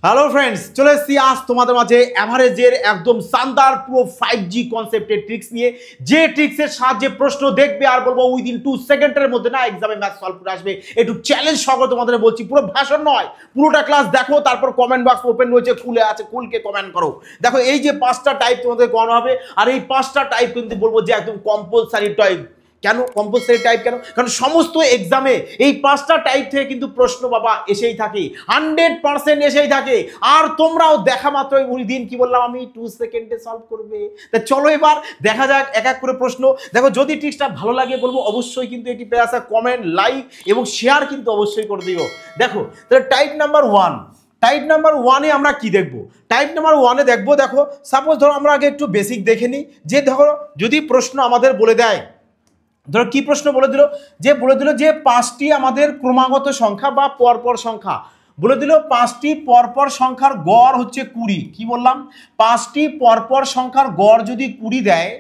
Hello friends, চলে এসেছি আজ তোমাদের মাঝে এভারেজের একদম শানদার পুরো 5G কনসেপ্টের ট্রিক্স নিয়ে। যে ট্রিক্সের সাহায্যে প্রশ্ন দেখবে আর বলবো উইদিন 2 সেকেন্ডের মধ্যে না এক্সামে ম্যাথ সলভ করে আসবে। একটু চ্যালেঞ্জ সহকারে তোমাদের বলছি, পুরো ভাষণ নয়, পুরোটা ক্লাস দেখো, তারপর কমেন্ট বক্স ওপেন রয়েছে, খুলে আছে, খুলকে কমেন্ট করো। দেখো এই যে 5টা টাইপ তোমাদের করানো হবে, আর এই 5টা টাইপ কিন্তু বলবো যে একদম কম্পালসারি টাইপ। কেন কম্পালসারি টাইপ? কেন? কারণ সমস্ত এক্সামে এই 5টা টাইপ থেকে কিন্তু প্রশ্ন বাবা এসেই থাকে, 100% এসেই থাকে। আর তোমরাও দেখা মাত্রই ওই দিন কি বললাম আমি, 2 সেকেন্ডে সলভ করবে। তা চলো এবার দেখা যাক এক এক করে প্রশ্ন। দেখো যদি ট্রিক্সটা ভালো লাগে বলবো অবশ্যই কিন্তু এটি পেয়ে আসা কমেন্ট, লাইক এবং শেয়ার কিন্তু অবশ্যই করে দিও। দেখো তাহলে টাইপ নাম্বার 1, টাইপ নাম্বার 1-এ আমরা কি দেখবো? টাইপ নাম্বার 1-এ দেখবো, দেখো সাপোজ ধরো আমরা আগে একটু বেসিক দেখে নিই। যে দেখো যদি প্রশ্ন আমাদের বলে দেয়, ধরো কি প্রশ্ন বলে দিল, যে 5টি আমাদের ক্রমাগত সংখ্যা বা পরপর সংখ্যা বলে দিল, 5টি পরপর সংখ্যার গড় হচ্ছে 20। কি বললাম? 5টি পরপর সংখ্যার গড় যদি 20 দেয়,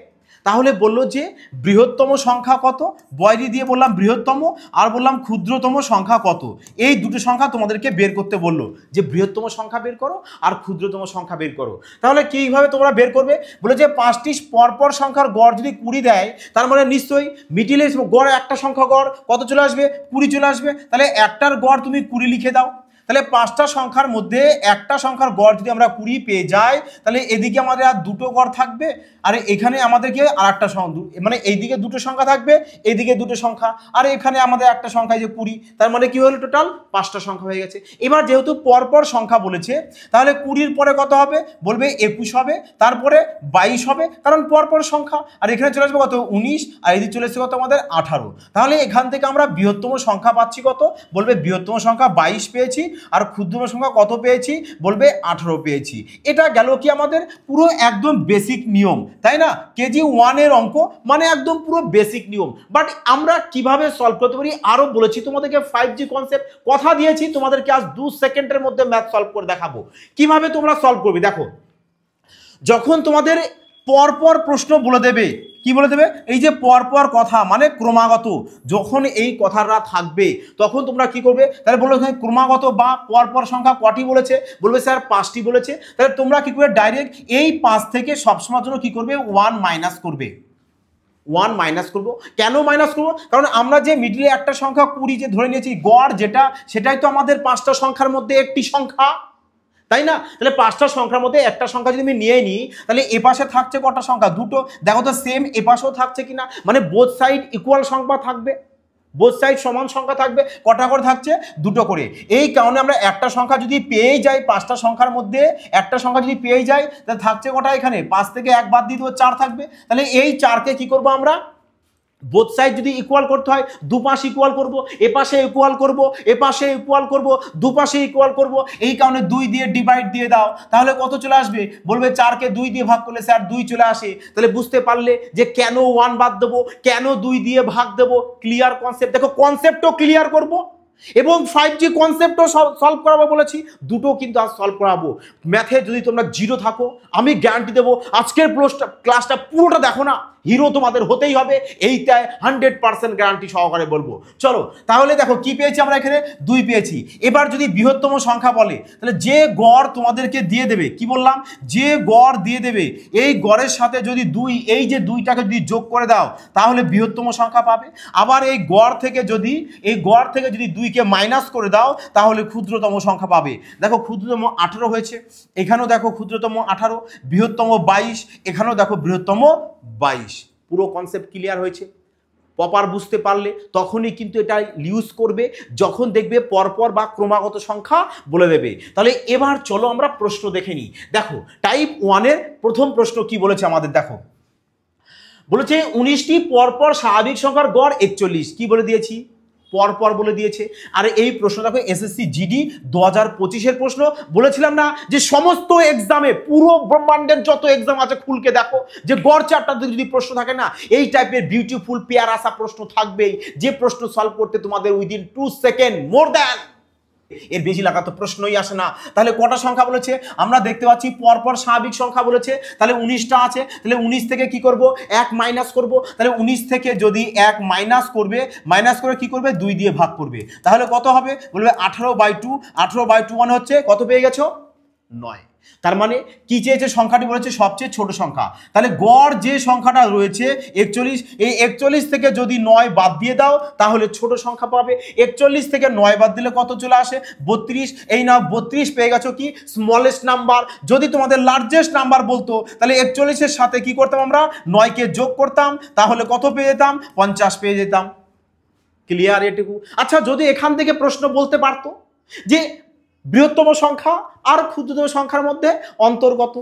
তাহলে বললো যে বৃহত্তম সংখ্যা কত? বয়রি দিয়ে বললাম বৃহত্তম, আর বললাম ক্ষুদ্রতম সংখ্যা কত। এই দুটো সংখ্যা তোমাদেরকে বের করতে বললো, যে বৃহত্তম সংখ্যা বের করো আর ক্ষুদ্রতম সংখ্যা বের করো। তাহলে কিভাবে তোমরা বের করবে? বলে যে 5টি পরপর সংখ্যার গড় যদি 20 দেয়, তার মানে নিশ্চয়ই মিডিলে গড় একটা সংখ্যা গড় কত চলে আসবে? 20 চলে আসবে। তাহলে একটার গড় তুমি 20 লিখে দাও। তাহলে 5টা সংখ্যার মধ্যে একটা সংখ্যার গড় যদি আমরা 20 পেয়ে যাই, তাহলে এদিকে আমাদের আর দুটো গড় থাকবে, আর এখানে আমাদেরকে আর একটা মানে এইদিকে দুটো সংখ্যা থাকবে, এইদিকে দুটো সংখ্যা, আর এখানে আমাদের একটা সংখ্যা যে 20। তার মানে কি হলো? টোটাল 5টা সংখ্যা হয়ে গেছে। এবার যেহেতু পরপর সংখ্যা বলেছে, তাহলে 20-র পরে কত হবে? বলবে 21 হবে, তারপরে 22 হবে, কারণ পরপর সংখ্যা। আর এখানে চলে আসবে কত? 19, আর এদিকে চলে আসছে কত? আমাদের 18। তাহলে এখান থেকে আমরা বৃহত্তম সংখ্যা পাচ্ছি কত? বলবে বৃহত্তম সংখ্যা 22 পেয়েছি, আর ক্ষুদ্রতম সংখ্যা কত পেয়েছি? বলবে 18 পেয়েছি। এটা গেল কি আমাদের পুরো একদম বেসিক নিয়ম, তাই না? কেজি 1-এর অঙ্ক মানে একদম পুরো বেসিক নিয়ম। বাট আমরা কিভাবে সলভ করতে পারি আরো বলেছি তোমাদেরকে। 5G কনসেপ্ট কথা দিয়েছি তোমাদেরকে, আজ 2 সেকেন্ডের মধ্যে ম্যাথ সলভ করে দেখাবো। কিভাবে তোমরা সলভ করবে? দেখো যখন তোমাদের পরপর প্রশ্ন বলে দেবে, কি বলে দেবে? এই যে পরপর কথা মানে ক্রমাগত, যখন এই কথাটা থাকবে তখন তোমরা কি করবে? তাহলে বললো ক্রমাগত বা পরপর সংখ্যা কটি বলেছে? বলবে স্যার 5টি বলেছে। তাহলে তোমরা কি করবে? ডাইরেক্ট এই 5 থেকে সবসময়ের জন্য কি করবে? 1 মাইনাস করবে। 1 মাইনাস করবো। কেন মাইনাস করবো? কারণ আমরা যে মিডলে একটা সংখ্যা 20 যে ধরে নিয়েছি, গড় যেটা, সেটাই তো আমাদের 5টা সংখ্যার মধ্যে একটি সংখ্যা, তাই না? তাহলে 5টা সংখ্যার মধ্যে একটা সংখ্যা যদি আমি নিয়ে নিই, তাহলে এ পাশে থাকছে কটা সংখ্যা? দুটো। দেখো তো সেম এ পাশেও থাকছে কিনা, মানে বোথ সাইড ইকুয়াল সংখ্যা থাকবে, বোথ সাইড সমান সংখ্যা থাকবে। কটা করে থাকছে? দুটো করে। এই কারণে আমরা একটা সংখ্যা যদি পেয়ে যাই, 5টা সংখ্যার মধ্যে একটা সংখ্যা যদি পেয়ে যাই, তাহলে থাকছে কটা? এখানে 5 থেকে 1 বাদ দিয়ে দেবো, 4 থাকবে। তাহলে এই 4কে কি করবো আমরা? বোথ সাইড যদি ইকুয়াল করতে হয়, দুপাশ ইকুয়াল করব, এ পাশে ইকুয়াল করব, এ পাশে ইকুয়াল করব, দুপাশে ইকুয়াল করব। এই কারণে 2 দিয়ে ডিভাইড দিয়ে দাও, তাহলে কত চলে আসবে? বলবে 4কে 2 দিয়ে ভাগ করলে স্যার 2 চলে আসে। তাহলে বুঝতে পারলে যে কেন 1 বাদ দেবো, কেন 2 দিয়ে ভাগ দেবো। Clear concept? দেখো কনসেপ্টও ক্লিয়ার করব এবং 5G কনসেপ্টও সলভ করাবো বলেছি। দুটো কিন্তু আজ সলভ করাবো। ম্যাথে যদি তোমরা জিরো থাকো, আমি গ্যারান্টি দেবো আজকের ক্লাসটা পুরোটা দেখো না, হিরো তোমাদের হতেই হবে, এইটাই 100% গ্যারান্টি সহকারে বলবো। চলো তাহলে দেখো কি পেয়েছি আমরা এখানে? 2 পেয়েছি। এবার যদি বৃহত্তম সংখ্যা বলে, তাহলে যে গড় তোমাদেরকে দিয়ে দেবে, কি বললাম? যে গড় দিয়ে দেবে, এই গড়ের সাথে যদি 2, এই যে 2টাকে যদি যোগ করে দাও, তাহলে বৃহত্তম সংখ্যা পাবে। আবার এই গড় থেকে যদি 2কে মাইনাস করে দাও, তাহলে ক্ষুদ্রতম সংখ্যা পাবে। দেখো ক্ষুদ্রতম 18 হয়েছে, এখানেও দেখো ক্ষুদ্রতম 18, বৃহত্তম 22, এখানেও দেখো বৃহত্তম 22। পুরো কনসেপ্ট ক্লিয়ার হয়েছে? প্রপার বুঝতে পারলে তখনই কিন্তু এটা ইউজ করবে যখন দেখবে পরপর বা ক্রমাগত সংখ্যা বলে দেবে। তাহলে এবার চলো আমরা প্রশ্ন দেখে নিই। দেখো টাইপ 1-এর প্রথম প্রশ্ন কি বলেছে আমাদের? দেখো বলেছে 19টি পরপর স্বাভাবিক সংখ্যার গড় 41। কি বলে দিয়েছি? পরপর বলে দিয়েছে। আর এই প্রশ্ন দেখো এসএসসি জিডি 2025-এর প্রশ্ন। বলেছিলাম না যে সমস্ত এক্সামে, পুরো ব্রহ্মাণ্ডের যত এক্সাম আছে খুলকে দেখো, যে গড় চ্যাপ্টার যদি প্রশ্ন থাকে না, এই টাইপের বিউটিফুল পেয়ার আসা প্রশ্ন থাকবেই, যে প্রশ্ন সলভ করতে তোমাদের উইদিন 2 সেকেন্ড, মোর দ্যান এর বেশি লাগা তো প্রশ্নই আসে না। তাহলে কটা সংখ্যা বলেছে? আমরা দেখতে পাচ্ছি পরপর স্বাভাবিক সংখ্যা বলেছে, তাহলে 19টা আছে। তাহলে 19 থেকে কি করব? 1 মাইনাস করব। তাহলে 19 থেকে যদি 1 মাইনাস করবে, মাইনাস করে কি করবে? 2 দিয়ে ভাগ করবে। তাহলে কত হবে? বলবে 18/2। 18/2 মানে হচ্ছে কত পেয়ে গেছো? 9। তার মানে কি চেয়েছে, সংখ্যাটি বলেছে সবচেয়ে ছোট সংখ্যা। তাহলে গড় যে সংখ্যাটা রয়েছে 41, এই 41 থেকে যদি 9 বাদ দিয়ে দাও তাহলে ছোট সংখ্যা পাবে। 41 থেকে 9 বাদ দিলে কত চলে আসে, 32। এই নাও 32 পেয়ে গেছো কি স্মলেস্ট নাম্বার। যদি তোমাদের লার্জেস্ট নাম্বার বলতো তাহলে 41-এর সাথে কি করতাম আমরা, 9কে যোগ করতাম, তাহলে কত পেয়ে যেতাম, 50 পেয়ে যেতাম। ক্লিয়ার এটুকু? আচ্ছা যদি এখান থেকে প্রশ্ন বলতে পারতো যে বৃহত্তম সংখ্যা আর ক্ষুদ্রতম সংখ্যার মধ্যে অন্তর কত,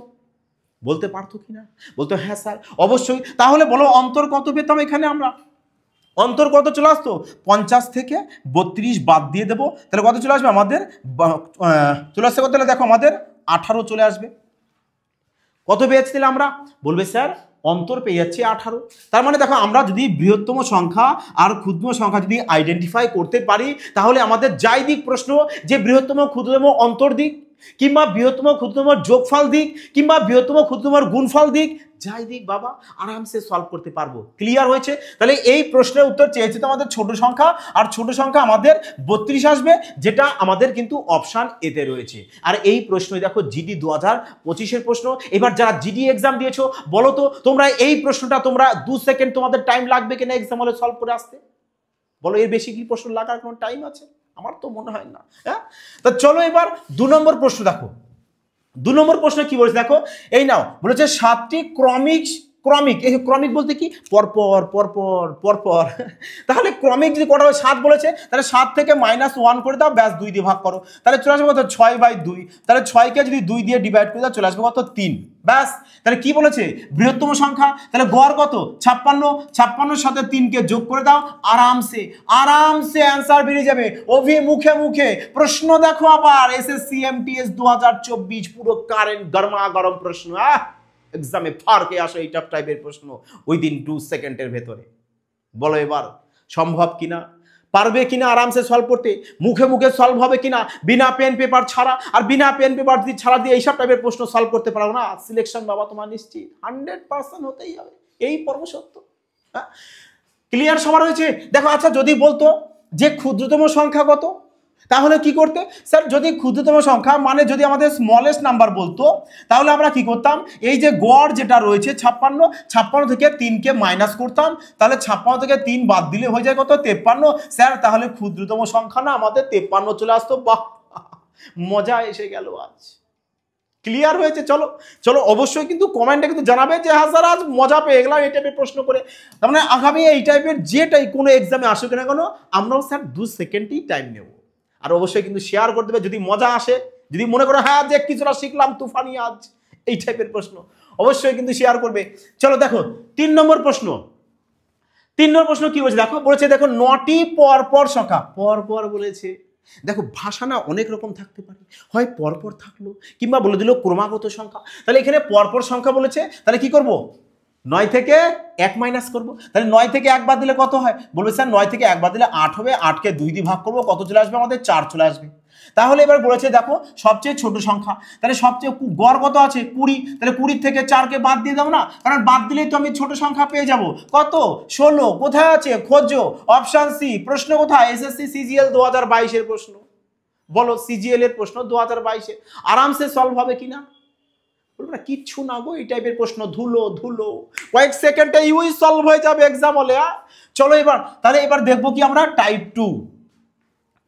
বলতে পারতো কিনা, বলতো হ্যাঁ স্যার অবশ্যই। তাহলে বলো অন্তর কত পেতাম এখানে আমরা, অন্তর কত চলে আসতো, 50 থেকে 32 বাদ দিয়ে দেবো, তাহলে কত চলে আসবে আমাদের, চলে আসছে কত, তাহলে দেখো আমাদের 18 চলে আসবে। কত পেয়েছিলাম আমরা, বলবে স্যার অন্তর পেয়ে যাচ্ছে 18। তার মানে দেখো আমরা যদি বৃহত্তম সংখ্যা আর ক্ষুদ্র সংখ্যা যদি আইডেন্টিফাই করতে পারি তাহলে আমাদের যাই দিক প্রশ্ন, যে বৃহত্তম ক্ষুদ্রতম অন্তর দিক, কিংবা বৃহত্তম ক্ষুদ্রতম যোগফল দিক, কিংবা বৃহত্তম ক্ষুদ্রতম গুণফল দিক, যাই দিক বাবা আরামসে সলভ করতে পারবো। ক্লিয়ার হয়েছে? তাহলে এই প্রশ্নের উত্তর চেয়েছে তো আমাদের ছোট সংখ্যা, আর ছোট সংখ্যা আমাদের 32 আসবে, যেটা আমাদের কিন্তু অপশান এতে রয়েছে। আর এই প্রশ্নই দেখো জিডি 2025-এর প্রশ্ন। এবার যারা জিডি এক্সাম দিয়েছো বলো তো তোমরা এই প্রশ্নটা তোমরা 2 সেকেন্ড তোমাদের টাইম লাগবে কিনা এক্সাম হলে সলভ করে আসতে, বলো এর বেশি কি প্রশ্ন লাগার কোনো টাইম আছে? আমার তো মনে হয় না। হ্যাঁ, তা চলো এবার 2 নম্বর প্রশ্ন দেখো। 2 নম্বর প্রশ্ন কি বলেছে দেখো, এই নাও বলেছে 7টি ক্রমিক, এই ক্রমিক বলতে কি, পরপর পরপর পরপর। তাহলে ক্রমিক যদি কটা হয় 7 বলেছে, তাহলে 7 থেকে -1 করে দাও, ব্যাস 2 দিয়ে ভাগ করো, তাহলে চলে আসবে কত, 6/2। তাহলে 6কে যদি 2 দিয়ে ডিভাইড করে দাও চলে আসবে কত, 3। ব্যাস। তাহলে কি বলেছে, বৃহত্তম সংখ্যা, তাহলে গড় কত 56, 56-এর সাথে 3কে যোগ করে দাও, আরামসে আরামসে অ্যান্সার বেরিয়ে যাবে। অভি মুখে মুখে প্রশ্ন দেখো আবার, এসএসসি এমটিএস 2024 পুরো কারেন্ট গরমা গরম প্রশ্ন, এক্সামে ফারকে আসে এই টাইপের প্রশ্ন উইদিন 2 সেকেন্ডের ভেতরে। বলো এবার সম্ভব কিনা, পারবে কিনা আরামসে সলভ করতে, মুখে মুখে সলভ হবে কিনা, বিনা পেন পেপার ছাড়া। আর বিনা পেন পেপার ছাড়া দিয়ে এইসব টাইপের প্রশ্ন সলভ করতে পারো না, সিলেকশন বাবা তোমার নিশ্চিত 100% হতেই হবে, এই পর্ব সত্য। হ্যাঁ, ক্লিয়ার সবার হয়েছে? দেখো আচ্ছা যদি বলতো যে ক্ষুদ্রতম সংখ্যা কত, তাহলে কি করতে, স্যার যদি ক্ষুদ্রতম সংখ্যা মানে যদি আমাদের স্মলেস্ট নাম্বার বলতো তাহলে আমরা কি করতাম, এই যে গড় যেটা রয়েছে 56 থেকে 3কে মাইনাস করতাম, তাহলে 56 থেকে 3 বাদ দিলে হয়ে যায় কত, 53। স্যার তাহলে ক্ষুদ্রতম সংখ্যা না আমাদের 53 চলে আসতো। বাহ, মজা এসে গেল আজ। ক্লিয়ার হয়েছে? চলো চলো অবশ্যই কিন্তু কমেন্টে কিন্তু জানাবে যে হ্যাঁ স্যার আজ মজা পেয়ে গেলাম এই টাইপের প্রশ্ন করে। তার মানে আগামী এই টাইপের যেটাই কোনো এক্সামে আসুক না কেন আমরাও স্যার 2 সেকেন্ডই টাইম নেব। আর অবশ্যই কিন্তু শেয়ার করে দেবে যদি মজা আসে, যদি মনে করো হ্যাঁ যে কিছুটা শিখলাম তুফানি আজ এই টাইপের প্রশ্ন, অবশ্যই কিন্তু শেয়ার করবে। চলো দেখো 3 নম্বর প্রশ্ন। 3 নম্বর প্রশ্ন কি বলছে দেখো, বলেছে দেখো 9টি পরপর সংখ্যা, পরপর বলেছে। দেখো ভাষা না অনেক রকম থাকতে পারে, হয় পরপর থাকলো কিংবা বলে দিল ক্রমাগত সংখ্যা। তাহলে এখানে পরপর সংখ্যা বলেছে, তাহলে কি করব, 9 থেকে 1 মাইনাস করবো। তাহলে 9 থেকে 1 বাদ দিলে কত হয়, বলবে স্যার 9 থেকে 1 বাদ দিলে 8 হবে, 8কে 2 দিয়ে ভাগ করবো, কত চলে আসবে আমাদের, 4 চলে আসবে। তাহলে এবার বলেছে দেখো সবচেয়ে ছোট সংখ্যা, তাহলে সবচেয়ে গড় কত আছে 20, তাহলে 20 থেকে 4কে বাদ দিয়ে দাও না, কারণ বাদ দিলেই তো আমি ছোট সংখ্যা পেয়ে যাব, কত 16। কোথায় আছে খোঁজো, অপশন সি। প্রশ্ন কোথায়, এসএসসি সিজিএল 2022-এর প্রশ্ন। বলো সিজিএল এর প্রশ্ন 2022-এ, আরামসে সলভ হবে কিনা, বলবো না কিচ্ছু না গো এই টাইপের প্রশ্ন, ধুলো ধুলো, কয়েক সেকেন্ডে ইউই সলভ হয়ে যাবে এক্সাম হলে। চলো এবার তাহলে এবার দেখবো কি আমরা টাইপ 2,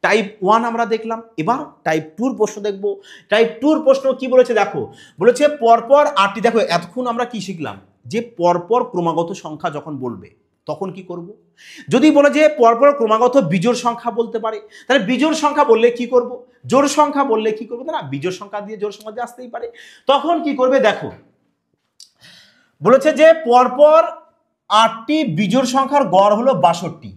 টাইপ 1 আমরা দেখলাম, এবার টাইপ 2 প্রশ্ন দেখবো। টাইপ 2 প্রশ্ন কি বলেছে দেখো, বলেছে পরপর 8টি। দেখো এতক্ষণ আমরা কি শিখলাম, যে পরপর ক্রমাগত সংখ্যা যখন বলবে তখন কি করব, যদি বলে যে পরপর ক্রমাগত বিজোড় সংখ্যা বলতে পারে, তাহলে বিজোড় সংখ্যা বললে কি করব, জোড় সংখ্যা বললে কি করবো, না বিজোড় সংখ্যা দিয়ে জোড় সংখ্যা দিয়ে আসতেই পারে, তখন কি করবে দেখো, বলেছে যে পরপর 8টি বিজোড় সংখ্যার গড় হলো 62।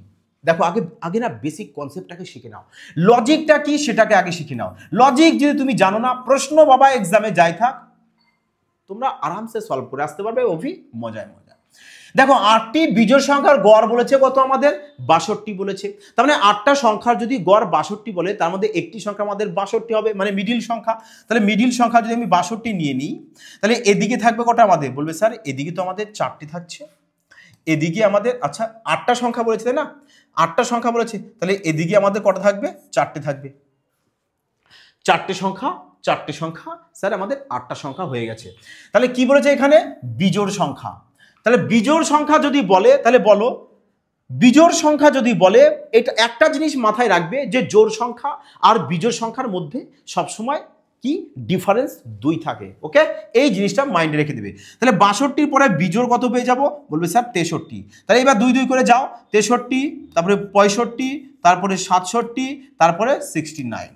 দেখো আগে আগে না বেসিক কনসেপ্টটাকে শিখে নাও, লজিকটা কি সেটাকে আগে শিখে নাও। লজিক যদি তুমি জানো না, প্রশ্ন বাবা এক্সামে যাই থাক তোমরা আরামসে সলভ করে আসতে পারবে, অভি মজায় মজা। দেখো 8টি বিজোড় সংখ্যার গড় বলেছে কত আমাদের, 62 বলেছে। তার মানে 8টা সংখ্যার যদি গড় 62 বলে তার মধ্যে একটি সংখ্যা আমাদের 62 হবে, মানে মিডিল সংখ্যা। তাহলে মিডিল সংখ্যা যদি আমি 62 নিয়ে নিই, তাহলে এদিকে থাকবে কটা আমাদের, বলবে স্যার এদিকে তো আমাদের 4টি থাকছে, এদিকে আমাদের আচ্ছা 8টা সংখ্যা বলেছে তাই না, 8টা সংখ্যা বলেছে, তাহলে এদিকে আমাদের কটা থাকবে, 4টে থাকবে। 4টে সংখ্যা চারটে সংখ্যা, স্যার আমাদের 8টা সংখ্যা হয়ে গেছে। তাহলে কি বলেছে এখানে? বিজোড় সংখ্যা। তাহলে বিজোড় সংখ্যা যদি বলে তাহলে বলো, বিজোড় সংখ্যা যদি বলে, এটা একটা জিনিস মাথায় রাখবে যে জোড় সংখ্যা আর বিজোড় সংখ্যার মধ্যে সবসময় কি ডিফারেন্স 2 থাকে। ওকে, এই জিনিসটা মাইন্ডে রেখে দেবে। তাহলে 62 পরে বিজোড় কত পেয়ে যাব? বলবে স্যার 63। তাহলে এবার 2 2 করে যাও, 63, তারপরে 65, তারপরে 67, তারপরে 69।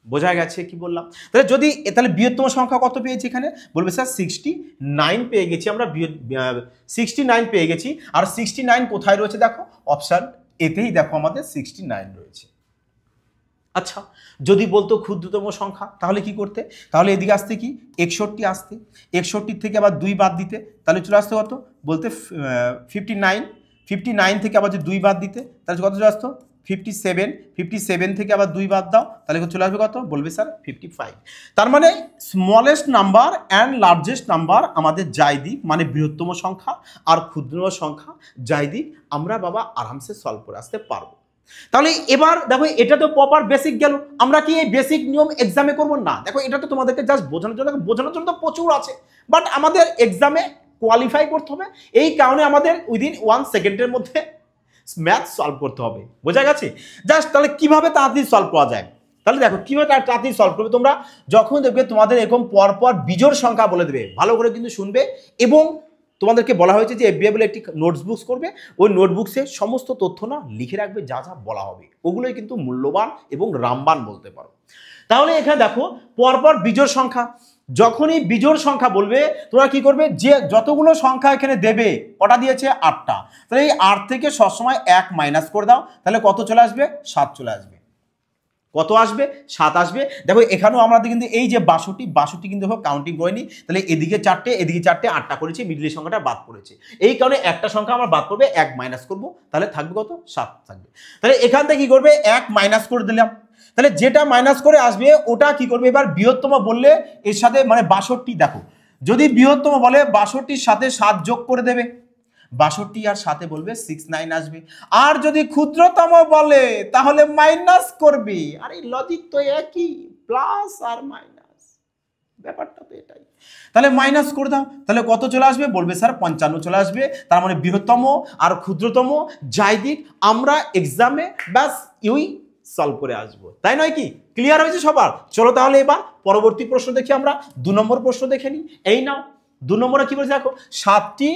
বোঝা গেছে কি বললাম? তাহলে যদি তাহলে বৃহত্তম সংখ্যা কত পেয়েছি এখানে? বলবে স্যার 69 পেয়ে গেছি আমরা, 69 পেয়ে গেছি। আর 69 কোথায় রয়েছে দেখো? অপশন এতেই দেখো আমাদের 69 রয়েছে। আচ্ছা, যদি বলতো ক্ষুদ্রতম সংখ্যা তাহলে কি করতে? তাহলে এদিকে আসতে কি 61 আসতে, 61 থেকে আবার 2 বাদ দিতে, তাহলে চলে আসতে কত? বলতে 59, 59 থেকে আবার যদি 2 বাদ দিতে তাহলে কত চলে আসতো? 57, 57 থেকে আবার 2 বাদ দাও তাহলে চলে আসবে কত? বলবে স্যার 55। তার মানে smallest number and largest number আমাদের যাই দিক, মানে বৃহত্তম সংখ্যা আর ক্ষুদ্রতম সংখ্যা যাই দিক, আমরা বাবা আরামসে সলভ করে আসতে পারবো। তাহলে এবার দেখো, এটা তো প্রপার বেসিক গেল। আমরা কি এই বেসিক নিয়ম এক্সামে করবো না? দেখো এটা তো তোমাদেরকে জাস্ট বোঝানোর জন্য, বোঝানোর জন্য তো প্রচুর আছে, বাট আমাদের এক্সামে কোয়ালিফাই করতে হবে। এই কারণে আমাদের উইদিন 1 সেকেন্ডের মধ্যে ম্যাথ সলভ করতে হবে। বোঝা গেছে? জাস্ট তাহলে কিভাবে তাড়াতাড়ি সলভ করা যায়, তাহলে দেখো কিভাবে তাড়াতাড়ি সলভ করবে। তোমরা যখন দেখবে তোমাদের এরকম পরপর বিজোড় সংখ্যা বলে দেবে, ভালো করে কিন্তু শুনবে। এবং তোমাদেরকে বলা হয়েছে যে এফবিআই বলে একটি নোটবুকস করবে, ওই নোটবুকসে সমস্ত তথ্য না লিখে রাখবে, যা যা বলা হবে ওগুলোই কিন্তু মূল্যবান এবং রামবান বলতে পারো। তাহলে এখানে দেখো পরপর বিজোড় সংখ্যা, যখনই বিজোড় সংখ্যা বলবে তোমরা কি করবে? যে যতগুলো সংখ্যা এখানে দেবে, কটা দিয়েছে? 8টা। তাহলে এই 8 থেকে সবসময় 1 মাইনাস করে দাও, তাহলে কত চলে আসবে? 7 চলে আসবে। কত আসবে? 7 আসবে। দেখো এখানেও আমাদের কিন্তু এই যে 62 কিন্তু কাউন্টিং করিনি, তাহলে এদিকে 4টে এদিকে 4টে, 8টা করেছি, মিডলের সংখ্যাটা বাদ পড়েছে। এই কারণে একটা সংখ্যা আমার বাদ পড়বে, 1 মাইনাস করবো, তাহলে থাকবে কত? 7 থাকবে। তাহলে এখান থেকে কি করবে? 1 মাইনাস করে দিলাম, তাহলে যেটা মাইনাস করে আসবে ওটা কি করবে? এবার বৃহত্তম বললে এর সাথে মানে 62, দেখো যদি বৃহত্তম বলে 62-র সাথে 7 যোগ করে দেবে, 62 আর সাথে বলবে 69 আসবে। আর যদি ক্ষুদ্রতম বলে তাহলে মাইনাস করবে। আর এই লজিক তো একই, প্লাস আর মাইনাস, ব্যাপারটা তো এটাই। তাহলে মাইনাস করে দাও, তাহলে কত চলে আসবে? বলবে স্যার 55 চলে আসবে। তার মানে বৃহত্তম আর ক্ষুদ্রতম যাই দিক আমরা এক্সামে ব্যাস ইউই সলভ করে আসবো, তাই নয় কি? ক্লিয়ার হয়েছে সবার? চলো তাহলে এবার পরবর্তী প্রশ্ন দেখি আমরা। 2 নম্বর প্রশ্ন দেখে নিই। এই নাও 2 নম্বরে কি বলছে দেখো, 7টি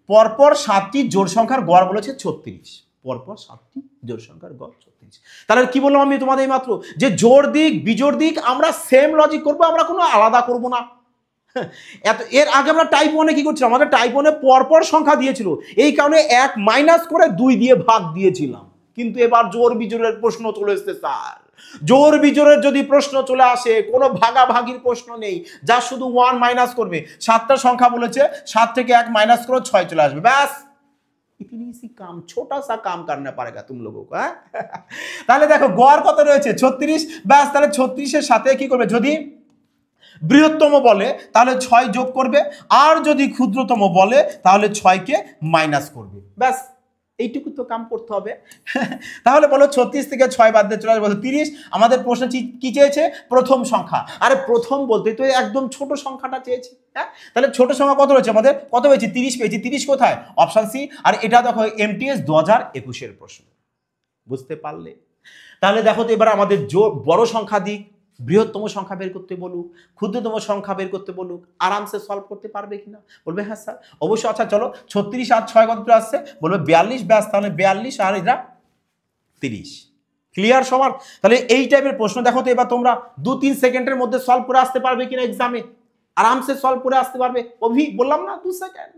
পরপর 7টি জোড় সংখ্যার গড় বলেছে 36। পরপর 7টি জোড় সংখ্যার গড় 36। তাহলে কি বললাম আমি তোমাদের মাত্র, যে জোড় দিক বিজোড় দিক আমরা সেম লজিক করবো, আমরা কোনো আলাদা করব না। এর আগে আমরা টাইপ 1-এ কি করছিলাম? আমাদের টাইপ 1-এ পরপর সংখ্যা দিয়েছিল, এই কারণে 1 মাইনাস করে 2 দিয়ে ভাগ দিয়েছিলাম। কিন্তু এবার জোড় বিজোড়ের প্রশ্ন চলে এসেছে স্যার। জোড় বিজোড়ের যদি প্রশ্ন চলে আসে, কোনো ভাগাভাগির প্রশ্ন নেই, যা শুধু 1 মাইনাস করবে। 7টা সংখ্যা বলেছে, 7 থেকে 1 माइनस करो 6 चले আসবে, ব্যাস। इतनी सी काम, छोटा सा काम करना पड़ेगा तुम लोगों को। তাহলে দেখো গড় কত রয়েছে? 36। ব্যাস, তাহলে 36 এর সাথে কি করবে? যদি বৃহত্তম বলে তাহলে 6 যোগ করবে, আর যদি ক্ষুদ্রতম বলে তাহলে 6 কে মাইনাস করবে, ব্যাস। এইটুকু তো কাম করতে হবে। তাহলে বলো 36 থেকে 6 বাদ দিয়ে চলে আসবে 30। আমাদের প্রশ্ন কি চেয়েছে? প্রথম সংখ্যা। আরে প্রথম বলতে তো একদম ছোট সংখ্যাটা চেয়েছে। হ্যাঁ, তাহলে ছোট সংখ্যা কত রয়েছে আমাদের? কত পেয়েছি? 30 পেয়েছি। 30 কোথায়? Option C. আর এটা দেখো এমটিএস 2021-এর প্রশ্ন। বুঝতে পারলে? তাহলে দেখো তো এবার আমাদের বড় সংখ্যা দিক, বৃহত্তম সংখ্যা বের করতে বলুক, ক্ষুদ্রতম সংখ্যা বের করতে বলুক, আরামসে সলভ করতে পারবে কিনা? বলবে হ্যাঁ স্যার অবশ্যই। আচ্ছা চলো 36 আর 6 কত আসছে? বলবে 42। ব্যাস, তাহলে 42 আর এটা 30। ক্লিয়ার সবার? তাহলে এই টাইপের প্রশ্ন দেখো তো এবার তোমরা 2-3 সেকেন্ডের মধ্যে সলভ করে আসতে পারবে কিনা এক্সামে? আরামসে সলভ করে আসতে পারবে। অভি বললাম না 2 সেকেন্ড।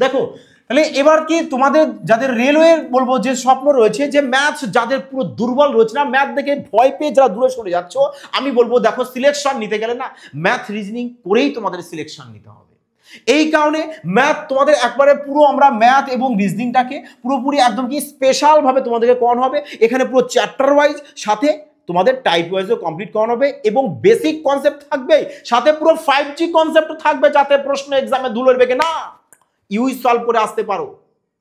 দেখো তাহলে এবার কি তোমাদের যাদের রেলওয়ে বলবো যে স্বপ্ন রয়েছে, যে ম্যাথ যাদের পুরো দুর্বল রয়েছে না, ম্যাথ দেখে ভয় পেয়ে যারা দূরে সরে যাচ্ছ, আমি বলবো দেখো সিলেকশন নিতে গেলে না ম্যাথ রিজনিং করেই তোমাদের সিলেকশন নিতে হবে। এই কারণে ম্যাথ তোমাদের একবারে পুরো আমরা ম্যাথ এবং রিজনিংটাকে পুরোপুরি একদম কি স্পেশাল ভাবে তোমাদেরকে করানো হবে। এখানে পুরো চ্যাপ্টার ওয়াইজ, সাথে তোমাদের টাইপ ওয়াইজও কমপ্লিট করানো হবে, এবং বেসিক কনসেপ্ট থাকবে, সাথে পুরো 5G কনসেপ্ট থাকবে, যাতে প্রশ্ন এক্সামে ধুলোর বেগে না ইউই সলভ করে আসতে পারো।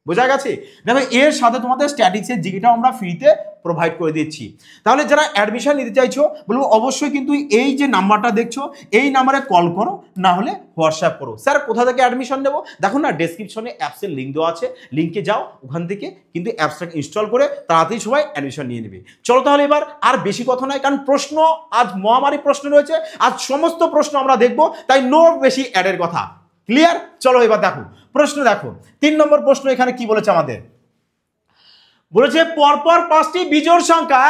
বোঝা গেছে? দেখো এর সাথে তোমাদের স্ট্যাটিক্সের জিকেটাও আমরা ফ্রিতে প্রোভাইড করে দিচ্ছি। তাহলে যারা অ্যাডমিশন নিতে চাইছো বলবো অবশ্যই কিন্তু এই যে নাম্বারটা দেখছো এই নাম্বারে কল করো, না হলে হোয়াটসঅ্যাপ করো। স্যার কোথা থেকে অ্যাডমিশন নেবো? দেখো না ডেসক্রিপশনে অ্যাপসের লিঙ্ক দেওয়া আছে, লিঙ্কে যাও, ওখান থেকে কিন্তু অ্যাপসটাকে ইনস্টল করে তাড়াতাড়ি সবাই অ্যাডমিশন নিয়ে নেবে। চলো তাহলে এবার আর বেশি কথা নয়, কারণ প্রশ্ন আজ মহামারী প্রশ্ন রয়েছে, আজ সমস্ত প্রশ্ন আমরা দেখবো, তাই নো বেশি অ্যাডের কথা। ক্লিয়ার? চলো এবার দেখো প্রশ্ন দেখো 3 নম্বর প্রশ্ন এখানে কি বলেছে আমাদের, বলেছে পরপর 5টি বিজোড় সংখ্যা,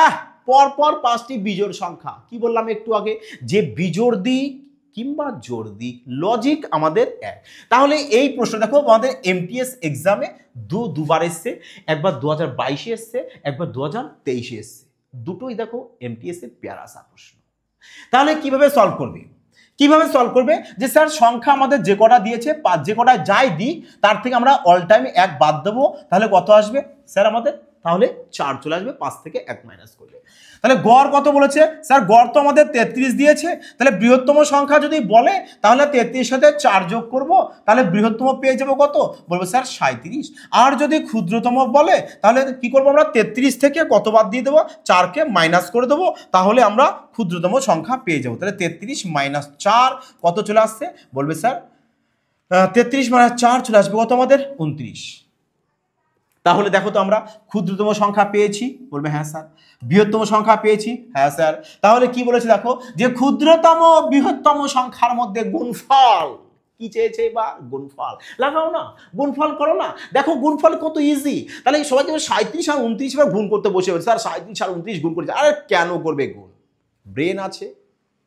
পরপর 5টি বিজোড় সংখ্যা। কি বললাম একটু আগে, যে বিজোড় দিক কিংবা জোড় দিক লজিক আমাদের এক। তাহলে এই প্রশ্ন দেখো আমাদের এমটিএস এক্সামে দুবার এসছে, একবার 2022-এ এসছে, একবার 2023-এ এসছে। দুটোই দেখো এমটিএস এর পেয়ারা আসা প্রশ্ন। তাহলে কিভাবে সলভ করবে? কিভাবে সলভ করবে? যে স্যার সংখ্যা আমাদের যে কটা দিয়েছে, যে কটা যাই দিই তার থেকে আমরা অল টাইম 1 বাদ দেবো, তাহলে কত আসবে স্যার আমাদের? তাহলে 4 চলে আসবে, 5 থেকে 1 মাইনাস করলে। তাহলে গড় কত বলেছে? স্যার গড় তো আমাদের 33 দিয়েছে, তাহলে বৃহত্তম সংখ্যা যদি বলে তাহলে 33 সাথে 4 যোগ করব, তাহলে বৃহত্তম পেয়ে যাবো কত? বলবো স্যার 37। আর যদি ক্ষুদ্রতম বলে তাহলে কি করবো আমরা? 33 থেকে কত বাদ দিয়ে দেবো? 4কে মাইনাস করে দেবো, তাহলে আমরা ক্ষুদ্রতম সংখ্যা পেয়ে যাবো। তাহলে 33 মাইনাস 4 কত চলে আসছে? বলবে স্যার 33 মাইনাস 4 চলে আসবে কত আমাদের? 29। তাহলে দেখো তো আমরা ক্ষুদ্রতম সংখ্যা পেয়েছি, বলবে হ্যাঁ স্যার। বৃহত্তম সংখ্যা পেয়েছি, হ্যাঁ স্যার। তাহলে কি বলেছে দেখো, যে ক্ষুদ্রতম বৃহত্তম সংখ্যার মধ্যে গুণফল কি চেয়েছে? বা গুণফল লাগাও না, গুণফল করো না। দেখো গুণফল কত ইজি। তাহলে সবাই কিন্তু 37 আর 29 বার গুণ করতে বসে স্যার 37 আর 29 গুণ করেছে। আরে কেন করবে গুণ? ব্রেন আছে,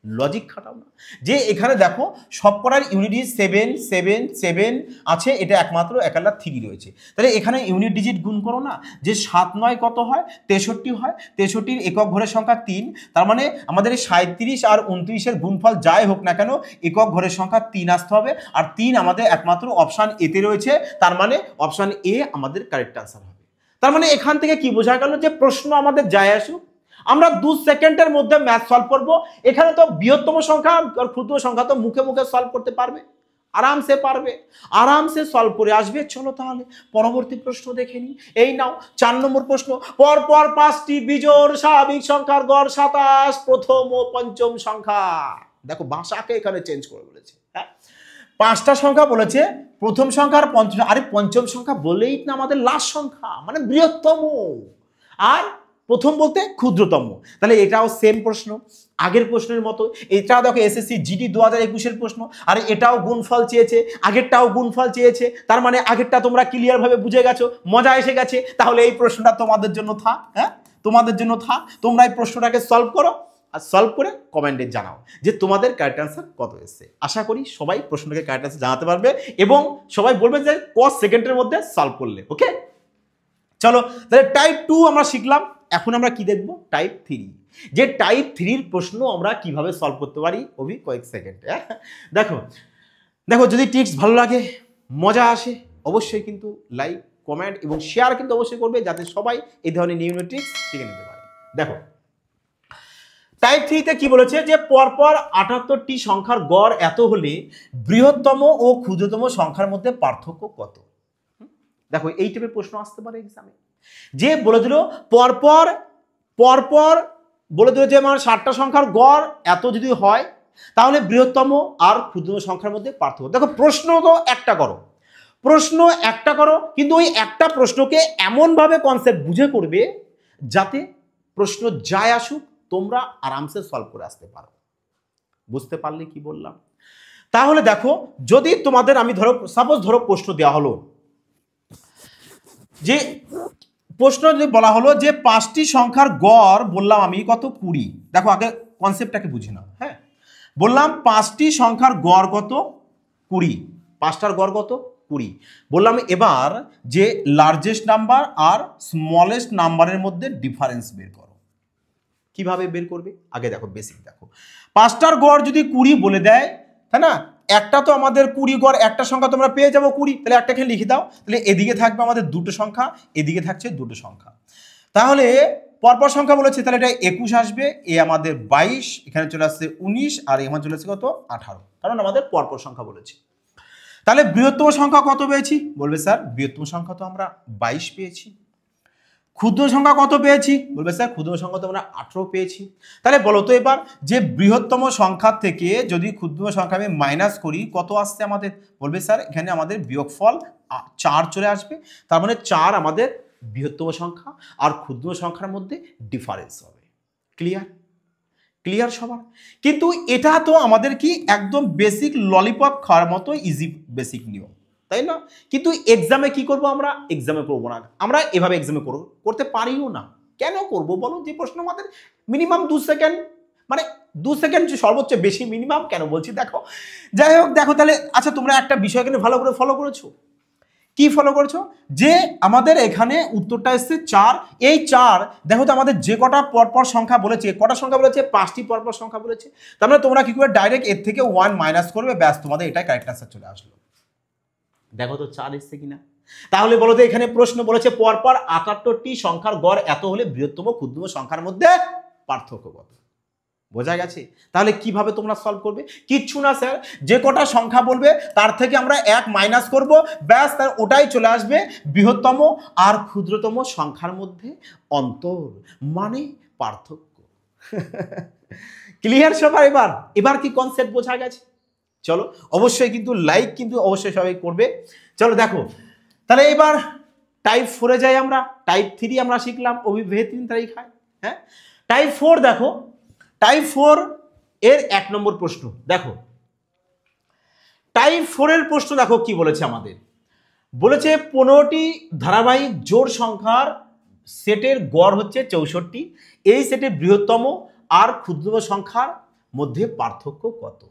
লজিক খাটাও না। যে এখানে দেখো সবকটার ইউনিট 7 7 7 আছে, এটা একমাত্র একালা 3 রয়েছে। তাহলে এখানে ইউনিট ডিজিট গুণ করো না, যে 7 9 কত হয়? 63 হয়। 63-র একক ঘরের সংখ্যা 3, তার মানে আমাদের 37 আর 29-এর গুণফল যাই হোক না কেন একক ঘরের সংখ্যা 3 আসতে হবে। আর 3 আমাদের একমাত্র অপশান এতে রয়েছে, তার মানে অপশান এ আমাদের কারেক্ট আনসার হবে। তার মানে এখান থেকে কি বোঝা গেল, যে প্রশ্ন আমাদের যায় আসুক আমরা 2 সেকেন্ডের মধ্যে ম্যাথ সলভ করব। এখানে তো বৃহত্তম সংখ্যা আর ক্ষুদ্র সংখ্যা তো মুখে মুখে সলভ করতে পারবে, আরামসে পারবে, আরামসে সলভ করে আসবে। চলো তাহলে পরবর্তী প্রশ্ন দেখে নিই। এই নাও 4 নম্বর প্রশ্ন, পরপর 5টি বিজোড় স্বাভাবিক সংখ্যার গড় 27, প্রথম ও পঞ্চম সংখ্যা। দেখো ভাষাকে এখানে চেঞ্জ করে বলেছে। হ্যাঁ 5টা সংখ্যা বলেছে, প্রথম সংখ্যা আর পঞ্চম, আরে পঞ্চম সংখ্যা বলেই না আমাদের লাস্ট সংখ্যা মানে বৃহত্তম, আর প্রথম বলতে ক্ষুদ্রতম। তাহলে এটাও সেম প্রশ্ন, আগের প্রশ্নের মতো। এটাও দেখো এসএসসি জিডি 2021-এর প্রশ্ন, আর এটাও গুণফল চেয়েছে, আগেরটাও গুণফল চেয়েছে। তার মানে আগেরটা তোমরা ক্লিয়ার ভাবে বুঝে গেছো, মজা এসে গেছে। তাহলে এই প্রশ্নটা তোমাদের জন্য থাক, হ্যাঁ তোমাদের জন্য থাক। তোমরা এই প্রশ্নটাকে সলভ করো, আর সলভ করে কমেন্টে জানাও যে তোমাদের কারেক্ট অ্যান্সার কত এসেছে। আশা করি সবাই প্রশ্নটাকে কারেক্ট অ্যান্সার জানাতে পারবে এবং সবাই বলবে যে কত সেকেন্ডের মধ্যে সলভ করলে। ওকে চলো তাহলে টাইপ 2 আমরা শিখলাম। এখন আমরা কি দেখব? টাইপ 3। যে টাইপ 3-র প্রশ্ন আমরা কিভাবে সলভ করতে পারি অভি কয়েক সেকেন্ডে। দেখো দেখো যদি টিপস ভালো লাগে, মজা আসে, অবশ্যই কিন্তু লাইক কমেন্ট এবং শেয়ার কিন্তু অবশ্যই করবে, যাতে সবাই এই ধরনের নিউ নিউ ট্রিক্স শিখে নিতে পারে। দেখো টাইপ 3-তে কি বলেছে, যে পরপর 78টি সংখ্যার গড় এত হলে বৃহত্তম ও ক্ষুদ্রতম সংখ্যার মধ্যে পার্থক্য কত? দেখো এই টাইপের প্রশ্ন আসতে পারে এক্সামে। যে বলে দিল পরপর পরপর বলে দিল যে আমার 60টা সংখ্যার গড় এত যদি হয় তাহলে বৃহত্তম আর ক্ষুদ্রতম সংখ্যার মধ্যে পার্থক্য। দেখো প্রশ্ন তো একটা করো, প্রশ্ন একটা করো, কিন্তু ওই একটা প্রশ্নকে এমনভাবে কনসেপ্ট বুঝে করবে যাতে প্রশ্ন যায় আসুক তোমরা আরামসে সলভ করে আসতে পারো। বুঝতে পারলে কি বললাম? তাহলে দেখো যদি তোমাদের আমি ধরো সাপোজ ধরো প্রশ্ন দেওয়া হলো, যে প্রশ্ন যদি বলা হলো যে 5টি সংখ্যার গড় বললাম আমি কত? 20। দেখো আগে কনসেপ্টটাকে বুঝে নাও। হ্যাঁ বললাম 5টি সংখ্যার গড় কত? 20। 5টার গড় কত? 20 বললাম। এবার যে লার্জেস্ট নাম্বার আর স্মলেস্ট নাম্বারের মধ্যে ডিফারেন্স বের করো। কিভাবে বের করবে? আগে দেখো বেসিক দেখো, 5টার গড় যদি 20 বলে দেয়, তাই না, একটা তো আমাদের 20 গড়, একটা সংখ্যা তোমরা পেয়ে যাবো 20, তাহলে একটাকে লিখে দাও। তাহলে এদিকে থাকবে আমাদের দুটো সংখ্যা, এদিকে থাকছে দুটো সংখ্যা। তাহলে পরপর সংখ্যা বলেছে, তাহলে এটা 21 আসবে, এ আমাদের 22, এখানে চলে আসছে 19, আর এখানে চলে আসছে কত? 18, কারণ আমাদের পরপর সংখ্যা বলেছে। তাহলে বৃহত্তম সংখ্যা কত পেয়েছি? বলবে স্যার বৃহত্তম সংখ্যা তো আমরা 22 পেয়েছি। ক্ষুদ্র সংখ্যা কত পেয়েছি? বলবে স্যার ক্ষুদ্র সংখ্যা তো আমরা 18 পেয়েছি। তাহলে বলো তো এবার যে বৃহত্তম সংখ্যা থেকে যদি ক্ষুদ্র সংখ্যা আমি মাইনাস করি কত আসছে আমাদের? বলবে স্যার এখানে আমাদের বিয়োগফল 4 চলে আসবে। তার মানে 4 আমাদের বৃহত্তম সংখ্যা আর ক্ষুদ্র সংখ্যার মধ্যে ডিফারেন্স হবে। ক্লিয়ার? ক্লিয়ার সবার? কিন্তু এটা তো আমাদের কি একদম বেসিক ললিপপ খাওয়ার মতো ইজি বেসিক নিয়ম, তাই না? কিন্তু এক্সামে কি করব আমরা? এক্সামে করবো না, আমরা এভাবে এক্সামে করতে পারিও না। কেন করব বলো? যে প্রশ্ন আমাদের মিনিমাম 2 সেকেন্ড, মানে 2 সেকেন্ড সর্বোচ্চ, বেশি মিনিমাম কেন বলছি দেখো। যাই হোক দেখো তাহলে আচ্ছা তোমরা একটা বিষয় এখানে ভালো করে ফলো করেছো। কি ফলো করেছো? যে আমাদের এখানে উত্তরটা এসছে 4। এই 4 দেখো তো আমাদের যে কটা পরপর সংখ্যা বলেছে, কটা সংখ্যা বলেছে? 5টি পরপর সংখ্যা বলেছে। তার মানে তোমরা কি করে ডাইরেক্ট এর থেকে 1 মাইনাস করবে, ব্যাস তোমাদের এটাই কারেক্ট অ্যান্সার চলে আসলো। দেখো তো 4 এসছে কিনা। তাহলে বলো তো এখানে প্রশ্ন বলেছে পরপর 78টি সংখ্যার গড় এত হলে বৃহত্তম ক্ষুদ্রতম সংখ্যার মধ্যে পার্থক্য কত? বোঝা গেছে? তাহলে কিভাবে তোমরা সলভ করবে? কিচ্ছু না স্যার, যে কটা সংখ্যা বলবে তার থেকে আমরা 1 মাইনাস করব, ব্যাস তার ওটাই চলে আসবে বৃহত্তম আর ক্ষুদ্রতম সংখ্যার মধ্যে অন্তর, মানে পার্থক্য। ক্লিয়ার সবাই? এবার কি কনসেপ্ট বোঝা গেছে? চলো অবশ্যই কিন্তু লাইক কিন্তু অবশ্যই সবাই করবে। চলো দেখো তাহলে এবার টাইপ 4-এ যাই আমরা। টাইপ 3 আমরা শিখলাম অভিভেদ 3 তারিখায়। হ্যাঁ, টাইপ 4 দেখো। টাইপ 4 এর 1 নম্বর প্রশ্ন দেখো। টাইপ 4 এর প্রশ্ন দেখো কি বলেছে আমাদের। বলেছে 15টি ধারাবাহিক জোড় সংখ্যার সেটের গড় হচ্ছে 64। এই সেটের বৃহত্তম আর ক্ষুদ্রতম সংখ্যার মধ্যে পার্থক্য কত?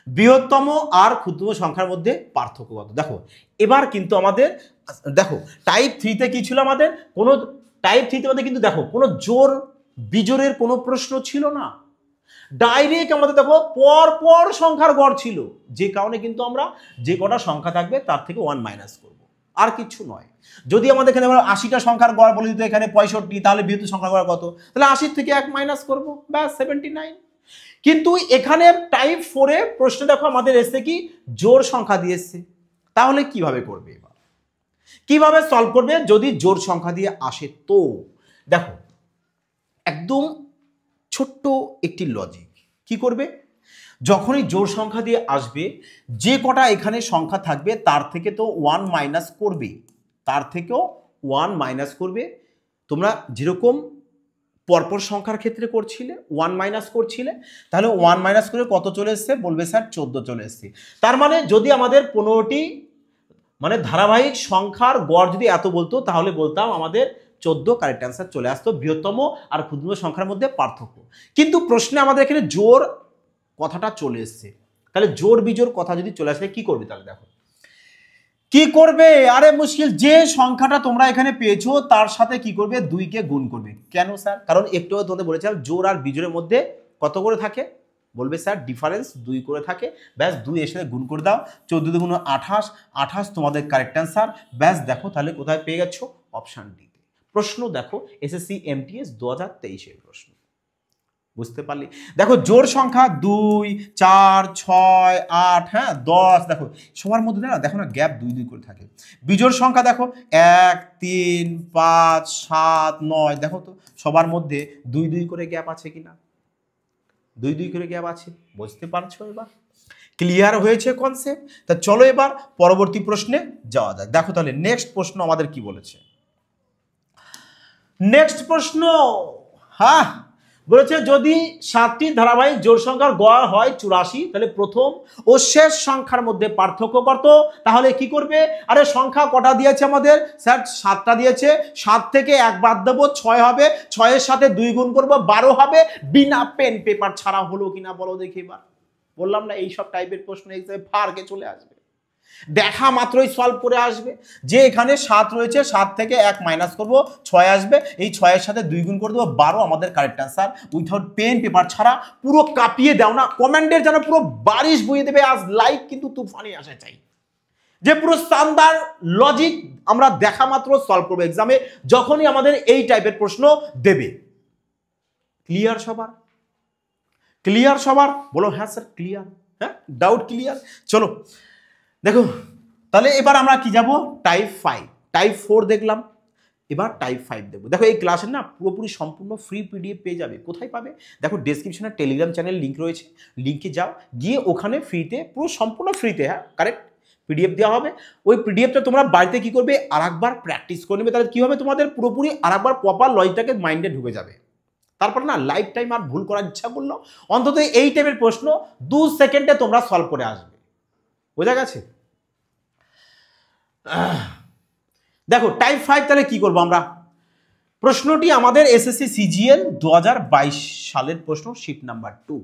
বৃহত্তম আর ক্ষুদ্রতম সংখ্যার মধ্যে পার্থক্য কত? দেখো এবার কিন্তু আমাদের দেখো টাইপ 3-তে কি ছিল আমাদের? কোনো টাইপ 3-তে আমাদের কিন্তু দেখো কোনো জোড় বিজোড়ের কোনো প্রশ্ন ছিল না। ডাইরেক্ট আমাদের দেখো পরপর সংখ্যার গড় ছিল, যে কারণে কিন্তু আমরা যে কটা সংখ্যা থাকবে তার থেকে 1 মাইনাস করব, আর কিছু নয়। যদি আমাদের এখানে 80টা সংখ্যার গড় বলে দিত এখানে 65, তাহলে বৃহত্তম সংখ্যার গড় কত? তাহলে 80 থেকে 1 মাইনাস করব, ব্যাস 79। কিন্তু এখানে টাইপ 4-এ প্রশ্ন দেখো আমাদের এসছে কি জোড় সংখ্যা দিয়ে এসছে। তাহলে কিভাবে করবে? এবার কিভাবে সলভ করবে যদি জোড় সংখ্যা দিয়ে আসে? তো দেখো একদম ছোট্ট একটি লজিক। কি করবে? যখনই জোড় সংখ্যা দিয়ে আসবে যে কটা এখানে সংখ্যা থাকবে তার থেকে তো 1 মাইনাস করবে, তার থেকেও 1 মাইনাস করবে। তোমরা যেরকম পরপর সংখ্যার ক্ষেত্রে করছিলে 1 মাইনাস করছিলে, তাহলে 1 মাইনাস করে কত চলে এসছে? বলবে স্যার 14 চলে এসছে। তার মানে যদি আমাদের 15টি মানে ধারাবাহিক সংখ্যার গড় যদি এত বলতো তাহলে বলতাম আমাদের 14 কারেক্ট অ্যান্সার চলে আসতো, বৃহত্তম আর ক্ষুদ্রতম সংখ্যার মধ্যে পার্থক্য। কিন্তু প্রশ্নে আমাদের এখানে জোড় কথাটা চলে এসছে, তাহলে জোড় বিজোড় কথা যদি চলে আসে কি করবে? তাহলে দেখো কি করবে। আরে মুশকিল, যে সংখ্যাটা তোমরা এখানে পেয়েছো তার সাথে কি করবে? 2-কে গুণ করবে। কেন স্যার? কারণ একটু তোমাদের বলেছিলাম জোড় আর বিজোড়ের মধ্যে কত করে থাকে? বলবে স্যার ডিফারেন্স 2 করে থাকে, ব্যাস 2 এর সাথে গুণ করে দাও। 14 × 28, 28 তোমাদের কারেক্ট অ্যান্সার। ব্যাস দেখো তাহলে কোথায় পেয়ে গেছো? অপশন ডিতে। প্রশ্ন দেখো এসএসসি এমটিএস 2023-এর প্রশ্ন। বুঝতে পারলি? দেখো জোড় সংখ্যা 2, 4, 6, 8, হ্যাঁ 10, দেখো সবার মধ্যে না দেখো না গ্যাপ 2 2 করে থাকে। বিজোড় সংখ্যা দেখো 1, 3, 5, 7, 9, দেখো তো সবার মধ্যে 2 2 করে গ্যাপ আছে কিনা? 2 2 করে গ্যাপ আছে। বুঝতে পারছো? এবার ক্লিয়ার হয়েছে কনসেপ্ট? তা চলো এবার পরবর্তী প্রশ্নে যাওয়া যাক। দেখো তাহলে নেক্সট প্রশ্ন আমাদের কি বলেছে। নেক্সট প্রশ্ন হ্যাঁ বলেছে যদি 7টি ধারাবাহিক জোড় সংখ্যার গড় হয় 84, তাহলে প্রথম ও শেষ সংখ্যার মধ্যে পার্থক্য কত? তাহলে কি করবে? আরে সংখ্যা কটা দিয়েছে আমাদের? স্যার 7টা দিয়েছে, 7 থেকে 1 বাদ দেবো 6 হবে, 6 এর সাথে 2 গুণ করবো 12 হবে। বিনা পেন পেপার ছাড়া হলো কিনা বলো দেখি এবার। বললাম না এইসব টাইপের প্রশ্ন এক্সামে ফারকে চলে আসবে, দেখা মাত্রই সলভ করে আসবে। যে এখানে 7 রয়েছে, 7 থেকে 1 মাইনাস করব, 6 আসবে, এই 6 এর সাথে 2 গুণ করে দেবো 12 আমাদের correct answer. Without pen paper ছাড়া পুরো কাঁপিয়ে দাও না, কমেন্টের যেন পুরো বারিশ বইয়ে দেবে। আজ লাইক কিন্তু তুফানি আসা চাই, যে পুরো শানদার লজিক আমরা দেখা মাত্র সলভ করবো এক্সামে যখনই আমাদের এই টাইপের প্রশ্ন দেবে। ক্লিয়ার সবার? ক্লিয়ার সবার? বলো হ্যাঁ স্যার ক্লিয়ার। হ্যাঁ ডাউট ক্লিয়ার? চলো দেখো তাহলে এবার আমরা কি যাব টাইপ 5, টাইপ 4 দেখলাম, এবার টাইপ 5 দেখবো। দেখো এই ক্লাসের না পুরোপুরি সম্পূর্ণ ফ্রি পিডিএফ পেয়ে যাবে। কোথায় পাবে? দেখো ডেসক্রিপশনে টেলিগ্রাম চ্যানেল লিঙ্ক রয়েছে, লিঙ্কে যাও, গিয়ে ওখানে ফ্রিতে, পুরো সম্পূর্ণ ফ্রিতে, হ্যাঁ কারেক্ট, পিডিএফ দেওয়া হবে। ওই পিডিএফটা তোমরা বাড়িতে কি করবে, আরেকবার প্র্যাকটিস করে নেবে, তাহলে কি হবে তোমাদের পুরোপুরি আরেকবার প্রপার লজিকটাকে মাইন্ডে ঢুকে যাবে। তারপর না লাইফ টাইম আর ভুল করার ইচ্ছা করলো অন্তত এই টাইপের প্রশ্ন 2 সেকেন্ডে তোমরা সলভ করে আসবে। বোঝা গেছে? দেখো টাইপ 5 তাহলে কি করবো আমরা, প্রশ্নটি আমাদের এসএসসি সিজিএল 2022 সালের প্রশ্ন, শিট নাম্বার 2।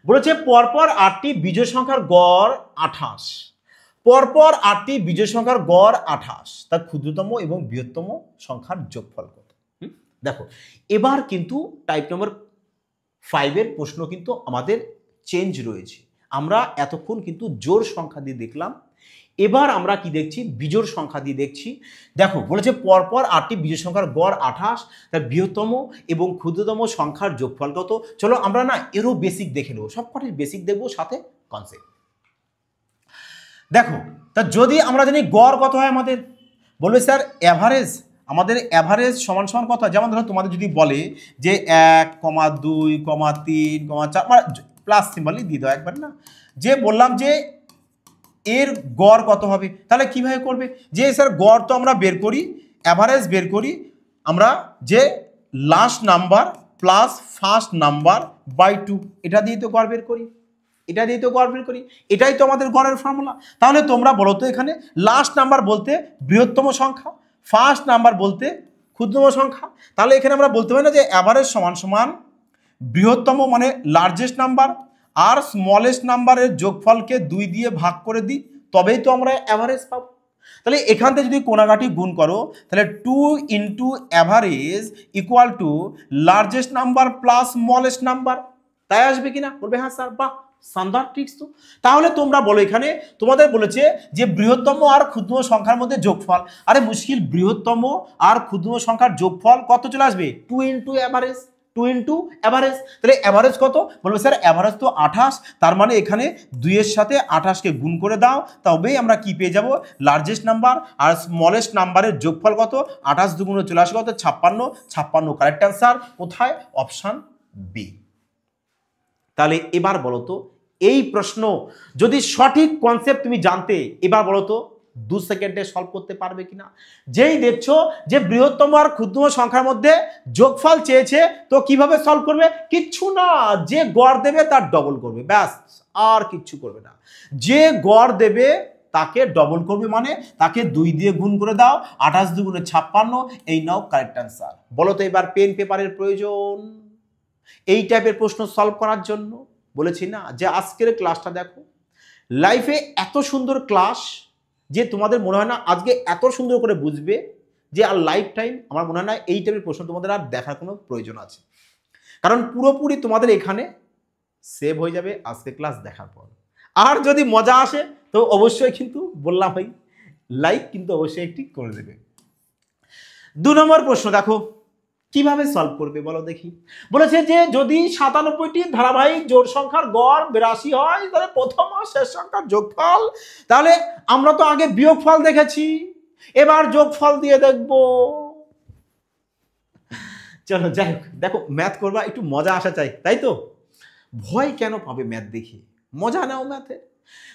বলেছে পরপর 8টি বিজোড় সংখ্যার গড় 28, পরপর 8টি বিজোড় সংখ্যার গড় 28, তার ক্ষুদ্রতম এবং বৃহত্তম সংখ্যার যোগফল কত? দেখো এবার কিন্তু টাইপ নম্বর 5 এর প্রশ্ন কিন্তু আমাদের চেঞ্জ রয়েছে। আমরা এতক্ষণ কিন্তু জোড় সংখ্যা দিয়ে দেখলাম, এবার আমরা কি দেখছি, বিজোড় সংখ্যা দিয়ে দেখছি। দেখো বলেছে পরপর 8টি বিজোড় সংখ্যার গড় 28, তার বৃহত্তম এবং ক্ষুদ্রতম সংখ্যার যোগফল কত? চলো আমরা না এরও বেসিক দেখে নেবো, সবকটির বেসিক দেখবো, সাথে কনসেপ্ট। দেখো তা যদি আমরা জানি গড় কত হয় আমাদের, বলবে স্যার অ্যাভারেজ, আমাদের অ্যাভারেজ সমান সমান কত? যেমন ধরো তোমাদের যদি বলে যে 1, 2, 3, 4, মানে প্লাস সিম্বলই দিয়ে দাও একবার না, যে বললাম যে এর গড় কত হবে, তাহলে কিভাবে করবে, যে স্যার গড় তো আমরা বের করি, অ্যাভারেজ বের করি আমরা, যে last number plus first number by 2, এটা দিয়ে তো গড় বের করি, এটা দিয়ে তো গড় বের করি, এটাই তো আমাদের গড়ের ফর্মুলা। তাহলে তোমরা বলো তো এখানে লাস্ট নাম্বার বলতে বৃহত্তম সংখ্যা, ফার্স্ট নাম্বার বলতে ক্ষুদ্রতম সংখ্যা, তাহলে এখানে আমরা বলতে পারি না যে অ্যাভারেজ সমান সমান বৃহত্তম মানে লার্জেস্ট নাম্বার আর স্মলেস্ট নাম্বারের যোগফলকে 2 দিয়ে ভাগ করে দিই, তবেই তো আমরা অ্যাভারেজ পাবো। তাহলে এখান থেকে যদি কোনাকাটি গুণ করো, তাহলে 2 into average equal to largest number plus smallest number, তাই আসবে কিনা? বলবে হ্যাঁ স্যার, বাহ শানদার ট্রিক্স তো। তাহলে তোমরা বলো এখানে তোমাদের বলেছে যে বৃহত্তম আর ক্ষুদ্রতম সংখ্যার মধ্যে যোগফল, আরে মুশকিল, বৃহত্তম আর ক্ষুদ্রতম সংখ্যার যোগফল কত চলে আসবে? 2 ইন্টু অ্যাভারেজ, 2 ইন্টু অ্যাভারেজ, তাহলে অ্যাভারেজ কত? বলবে স্যার অ্যাভারেজ তো 28, তার মানে এখানে 2 এর সাথে 28কে গুণ করে দাও, তবেই আমরা কি পেয়ে যাব, লার্জেস্ট নাম্বার আর স্মলেস্ট নাম্বারের যোগফল কত? 28 দুগুণে চলে আসে কত? 56, 56 কারেক্ট অ্যান্সার কোথায়? Option B. তাহলে এবার বলো তো এই প্রশ্ন যদি সঠিক কনসেপ্ট তুমি জানতে, এবার বলো তো 2 সেকেন্ডে সলভ করতে পারবে কিনা? যেই দেখছো যে বৃহত্তম আর ক্ষুদ্রতম সংখ্যার মধ্যে যোগফল চেয়েছে, তো কিভাবে সলভ করবে? কিচ্ছু না, যে গড় দেবে তার ডবল করবে, ব্যাস, আর কিচ্ছু করবে না। যে গড় দেবে তাকে ডবল করবে, মানে তাকে 2 দিয়ে গুণ করে দাও, 28 দুগুণে 56, এই নাও কারেক্ট অ্যান্সার। বলো তো এবার পেন পেপারের প্রয়োজন এই টাইপের প্রশ্ন সলভ করার জন্য। বলেছি না যে আজকের ক্লাসটা দেখো, লাইফে এত সুন্দর ক্লাস যে তোমাদের মনে হয় না আজকে এত সুন্দর করে বুঝবে, যে আর লাইফ টাইম আমার মনে হয় না এই টাইপের প্রশ্ন তোমাদের আর দেখার কোনো প্রয়োজন আছে, কারণ পুরোপুরি তোমাদের এখানে সেভ হয়ে যাবে আজকে ক্লাস দেখার পর। আর যদি মজা আসে তো অবশ্যই কিন্তু বললাম ভাই লাইক কিন্তু অবশ্যই একটি করে দেবে। 2 নম্বর প্রশ্ন দেখো কিভাবে সলভ করবে বলো দেখি। বলেছে যে যদি 97টি ধারাবাহিক জোড় সংখ্যার গড় 82 হয়, তাহলে প্রথম আর শেষ সংখ্যার যোগফল, তাহলে আমরা তো আগে বিয়োগফল দেখেছি, এবার যোগফল দিয়ে দেখব। চলো যাই হোক, দেখো ম্যাথ করবা একটু মজা আসা চাই, তাই তো? ভয় কেন পাবে ম্যাথ দেখে, মজা নাও ম্যাথে।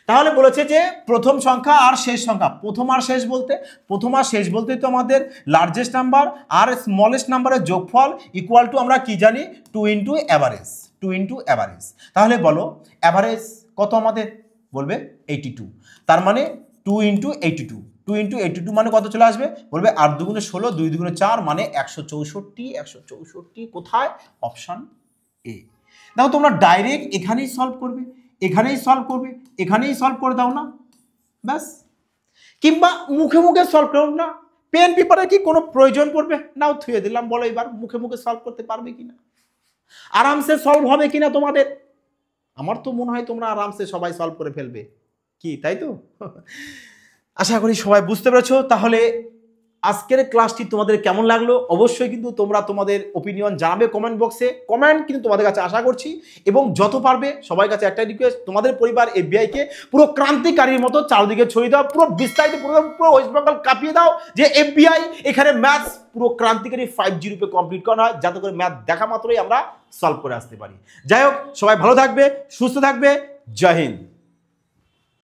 তাহলে বলেছে যে প্রথম সংখ্যা আর শেষ সংখ্যা, প্রথম আর শেষ বলতে, প্রথম আর শেষ বলতে তো আমাদের লার্জেস্ট নাম্বার আর স্মলেস্ট নাম্বারের যোগফল ইকুয়াল টু আমরা কি জানি 2 ইন্টু অ্যাভারেজ, 2 ইন্টু অ্যাভারেজ। তাহলে বলো অ্যাভারেজ কত আমাদের? বলবে 82, তার মানে 2 ইন্টু 82, 2 ইন্টু 82 মানে কত চলে আসবে? বলবে 8 দুগুণে 16, 2 দুগুণে 4 মানে 164, 164 কোথায়? Option A. দেখো তোমরা ডাইরেক্ট এখানেই সলভ করবে, এখানেই সলভ করবে, এখানেই সলভ করে দাও না, ব্যাস। কিংবা মুখে মুখে সলভ করো না, পেন পেপারে কি কোনো প্রয়োজন পড়বে? নাও থুয়ে দিলাম, বলো এবার মুখে মুখে সলভ করতে পারবে কিনা, আরামসে সলভ হবে কিনা তোমাদের? আমার তো মনে হয় তোমরা আরামসে সবাই সলভ করে ফেলবে, কি তাই তো? আশা করি সবাই বুঝতে পেরেছো। তাহলে আজকের ক্লাসটি তোমাদের কেমন লাগলো অবশ্যই কিন্তু তোমরা তোমাদের ওপিনিয়ন জানাবে কমেন্ট বক্সে। কমেন্ট কিন্তু তোমাদের কাছে আশা করছি, এবং যত পারবে সবার কাছে একটা রিকোয়েস্ট, তোমাদের পরিবার এফবিআইকে পুরো ক্রান্তিকারীর মতো চারদিকে ছড়িয়ে দাও, পুরো বিস্তারিত পুরো ওয়েস্ট বেঙ্গল কাঁপিয়ে দাও যে এফবিআই এখানে ম্যাথস পুরো ক্রান্তিকারী 5G রূপে কমপ্লিট করা হয়, যাতে করে ম্যাথ দেখা মাত্রই আমরা সলভ করে আসতে পারি। যাই হোক, সবাই ভালো থাকবে, সুস্থ থাকবে, জয় হিন্দ।